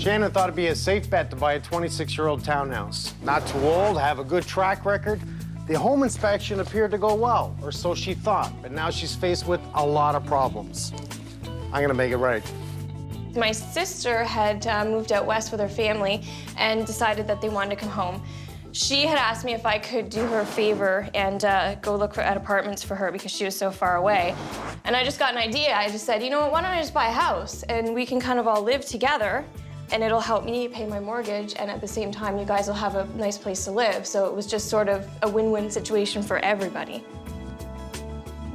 Shannon thought it'd be a safe bet to buy a 26-year-old townhouse. Not too old, have a good track record. The home inspection appeared to go well, or so she thought, but now she's faced with a lot of problems. I'm gonna make it right. My sister had moved out west with her family and decided that they wanted to come home. She had asked me if I could do her a favor and go look at apartments for her because she was so far away. And I just got an idea. I just said, you know what, why don't I just buy a house and we can kind of all live together and it'll help me pay my mortgage and at the same time you guys will have a nice place to live. So it was just sort of a win-win situation for everybody.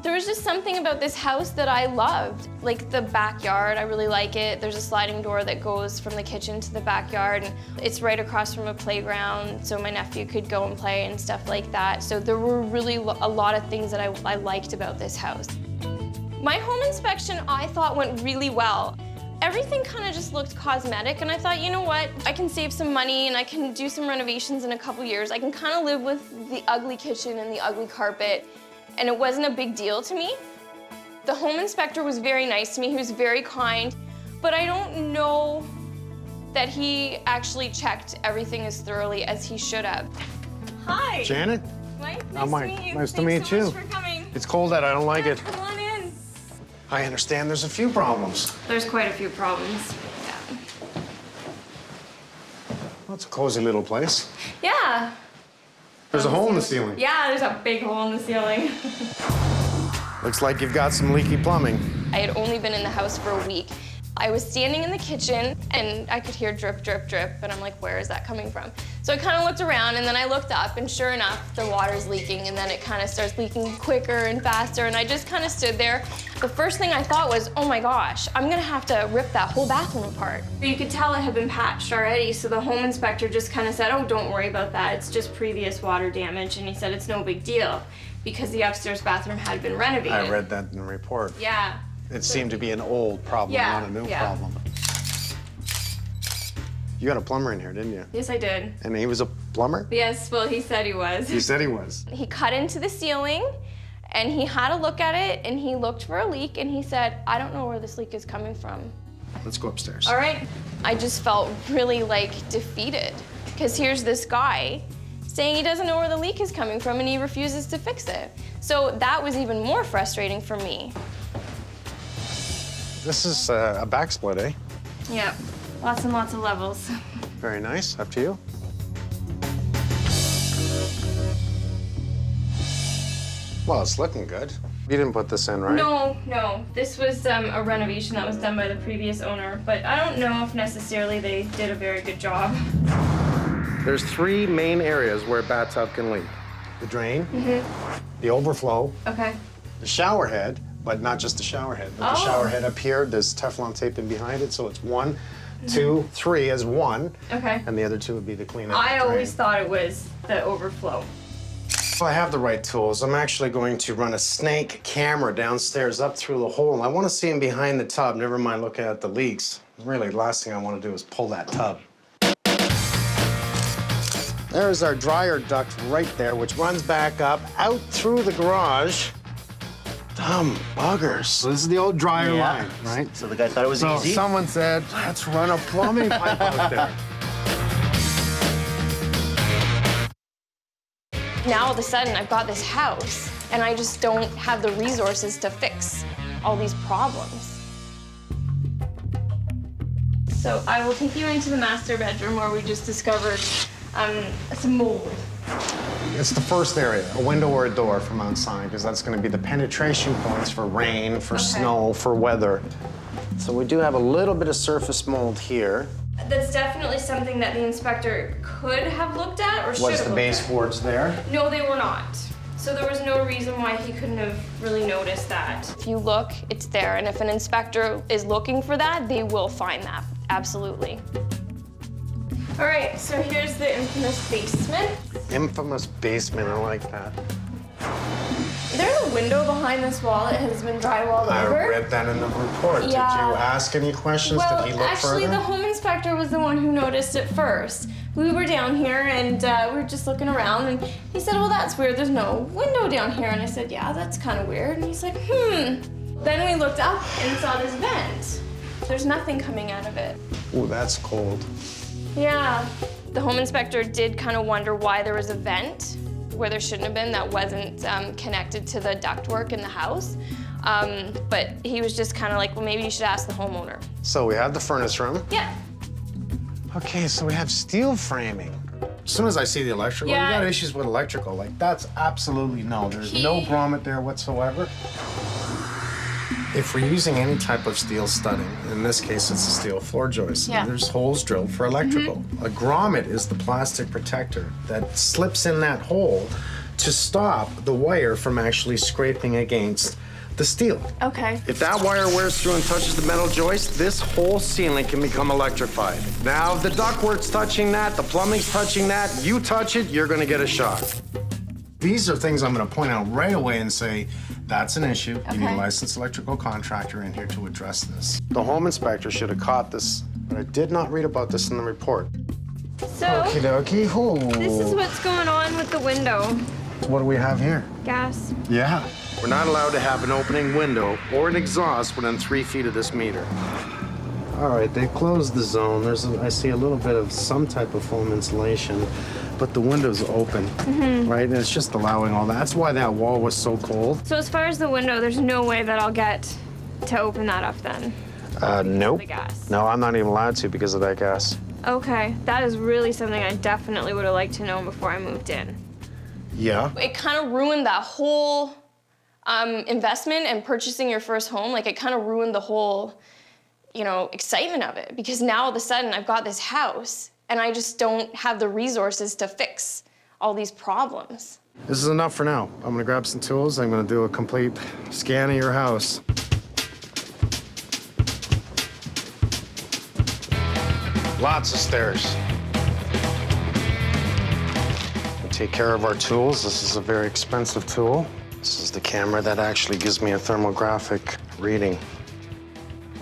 There was just something about this house that I loved. Like the backyard, I really like it. There's a sliding door that goes from the kitchen to the backyard. And it's right across from a playground, so my nephew could go and play and stuff like that. So there were really a lot of things that I liked about this house. My home inspection, I thought, went really well. Everything kind of just looked cosmetic, and I thought, you know what? I can save some money and I can do some renovations in a couple years. I can kind of live with the ugly kitchen and the ugly carpet. And it wasn't a big deal to me. The home inspector was very nice to me. He was very kind, but I don't know that he actually checked everything as thoroughly as he should have. Hi. Shannon? Mike, Oh, nice Mike. to meet you. Nice to Thanks meet so you. much for coming. It's cold out, I don't like it. Come on in. I understand there's a few problems. There's quite a few problems. Yeah. Well, it's a cozy little place. Yeah. There's a hole in the ceiling. Yeah, there's a big hole in the ceiling. Looks like you've got some leaky plumbing. I had only been in the house for a week. I was standing in the kitchen and I could hear drip, drip, drip, and I'm like, where is that coming from? So I kind of looked around and then I looked up and sure enough, the water's leaking and then it kind of starts leaking quicker and faster and I just kind of stood there. The first thing I thought was, oh my gosh, I'm gonna have to rip that whole bathroom apart. You could tell it had been patched already, so the home inspector just kind of said, oh, don't worry about that. It's just previous water damage, and he said it's no big deal because the upstairs bathroom had been renovated. I read that in the report. Yeah. It seemed to be an old problem, Yeah, not a new yeah. problem. You got a plumber in here, didn't you? Yes, I did. And he was a plumber? Yes, well, he said he was. He said he was. He cut into the ceiling and he had a look at it and he looked for a leak and he said, I don't know where this leak is coming from. Let's go upstairs. All right. I just felt really like defeated because here's this guy saying he doesn't know where the leak is coming from and he refuses to fix it. So that was even more frustrating for me. This is a backsplit, eh? Yeah, lots and lots of levels. Very nice. Up to you. Well, it's looking good. You didn't put this in, right? No. This was a renovation that was done by the previous owner, but I don't know if necessarily they did a very good job. There's three main areas where a bathtub can leak. The drain, the overflow, Okay. the shower head, but not just the shower head, but the shower head up here, there's Teflon tape in behind it, so it's 1, 2, 3 as one, Okay. and the other two would be to clean out I the always drain. thought it was the overflow. If I have the right tools, I'm actually going to run a snake camera downstairs up through the hole. I want to see him behind the tub, never mind looking at the leaks. Really, the last thing I want to do is pull that tub. There's our dryer duct right there, which runs back up, out through the garage. Dumb buggers. So this is the old dryer line, right? So the guy thought it was So easy? someone said, let's run a plumbing pipe out there. Now all of a sudden I've got this house and I just don't have the resources to fix all these problems. So I will take you into the master bedroom where we just discovered some mold. It's the first area, a window or a door from outside, because that's going to be the penetration points for rain, for snow, for weather. So we do have a little bit of surface mold here. That's definitely something that the inspector could have looked at or should have Was the looked at. baseboards there? No, they were not. So there was no reason why he couldn't have really noticed that. If you look, it's there. And if an inspector is looking for that, they will find that, absolutely. All right, so here's the infamous basement. Infamous basement, I like that. There's a window behind this wall that has been drywalled I over. read that in the report. Did you Yeah. ask any questions? Well, Did he look actually, further? the home inspector was the one who noticed it first. We were down here and we were just looking around and he said, well, that's weird. There's no window down here. And I said, yeah, that's kind of weird. And he's like, Then we looked up and saw this vent There's nothing coming out of it. Ooh, that's cold. Yeah. The home inspector did kind of wonder why there was a vent where there shouldn't have been that wasn't connected to the ductwork in the house. But he was just kind of like, well, maybe you should ask the homeowner. So we have the furnace room. Yeah. Okay, so we have steel framing. As soon as I see the electrical, Yeah. you got issues with electrical. Like, that's absolutely no. There's no grommet there whatsoever. If we're using any type of steel studding, in this case, it's a steel floor joist. Yeah. There's holes drilled for electrical. A grommet is the plastic protector that slips in that hole to stop the wire from actually scraping against the steel. Okay. If that wire wears through and touches the metal joist, this whole ceiling can become electrified. Now, if the ductwork's touching that, the plumbing's touching that, you touch it, you're gonna get a shock. These are things I'm gonna point out right away and say, that's an issue. You need a Okay. licensed electrical contractor in here to address this. The home inspector should have caught this, but I did not read about this in the report. So, Okie dokie. this is what's going on with the window. What do we have here? Gas. Yeah. We're not allowed to have an opening window or an exhaust within 3 feet of this meter. All right, they closed the zone. I see a little bit of some type of foam insulation, but the window's open, right? And it's just allowing all that. That's why that wall was so cold. So as far as the window, there's no way that I'll get to open that up then. Nope. The gas. No, I'm not even allowed to because of that gas. Okay, that is really something I definitely would have liked to know before I moved in. Yeah. It kind of ruined that whole investment and purchasing your first home. Like, it kind of ruined the whole, excitement of it, because now all of a sudden I've got this house and I just don't have the resources to fix all these problems. This is enough for now. I'm gonna grab some tools. I'm gonna do a complete scan of your house. Lots of stairs. We take care of our tools. This is a very expensive tool. This is the camera that actually gives me a thermographic reading.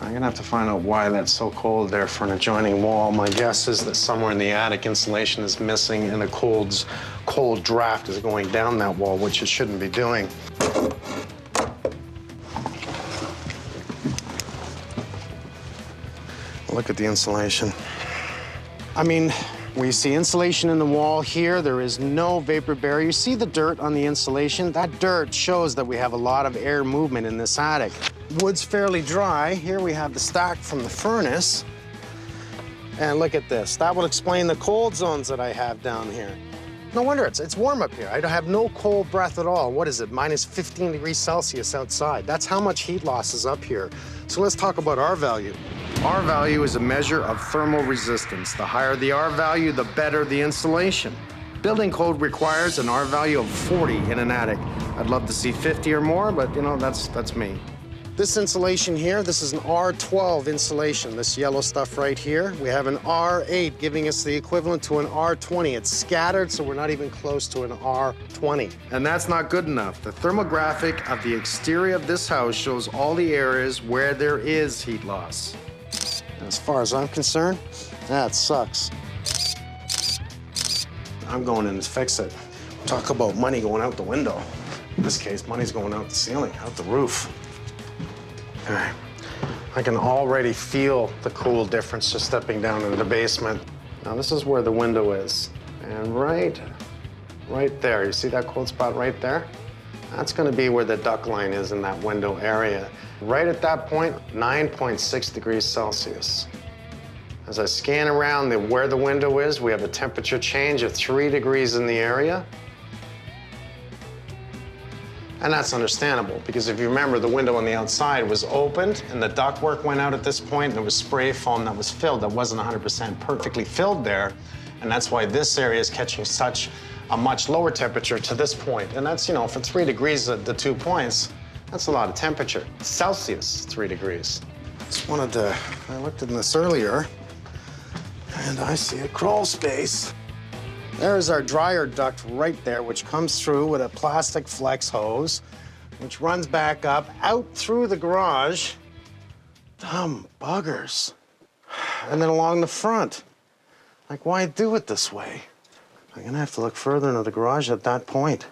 I'm gonna have to find out why that's so cold there for an adjoining wall. My guess is that somewhere in the attic insulation is missing and a cold draft is going down that wall, which it shouldn't be doing. Look at the insulation. I mean, we see insulation in the wall here. There is no vapor barrier. You see the dirt on the insulation? That dirt shows that we have a lot of air movement in this attic. Wood's fairly dry. Here we have the stack from the furnace. And look at this. That will explain the cold zones that I have down here. No wonder it's warm up here. I have no cold breath at all. What is it, minus 15 degrees Celsius outside? That's how much heat loss is up here. So let's talk about R value. R value is a measure of thermal resistance. The higher the R value, the better the insulation. Building code requires an R value of 40 in an attic. I'd love to see 50 or more, but that's me. This insulation here, this is an R12 insulation, this yellow stuff right here. We have an R8 giving us the equivalent to an R20. It's scattered, so we're not even close to an R20. And that's not good enough. The thermographic of the exterior of this house shows all the areas where there is heat loss. As far as I'm concerned, that sucks. I'm going in to fix it. Talk about money going out the window. In this case, money's going out the ceiling, out the roof. All right. I can already feel the cool difference just stepping down into the basement. Now, this is where the window is. And right there, you see that cold spot right there? That's gonna be where the duct line is in that window area. Right at that point, 9.6 degrees Celsius. As I scan around where the window is, we have a temperature change of 3 degrees in the area. And that's understandable, because if you remember, the window on the outside was opened and the ductwork went out at this point, and there was spray foam that was filled that wasn't 100% perfectly filled there. And that's why this area is catching such a much lower temperature to this point. And that's, for 3 degrees at the 2 points, that's a lot of temperature. Celsius, 3 degrees. I looked in this earlier, and I see a crawl space. There's our dryer duct right there, which comes through with a plastic flex hose, which runs back up, out through the garage. Dumb buggers. And then along the front. Like, why do it this way? I'm gonna have to look further into the garage at that point.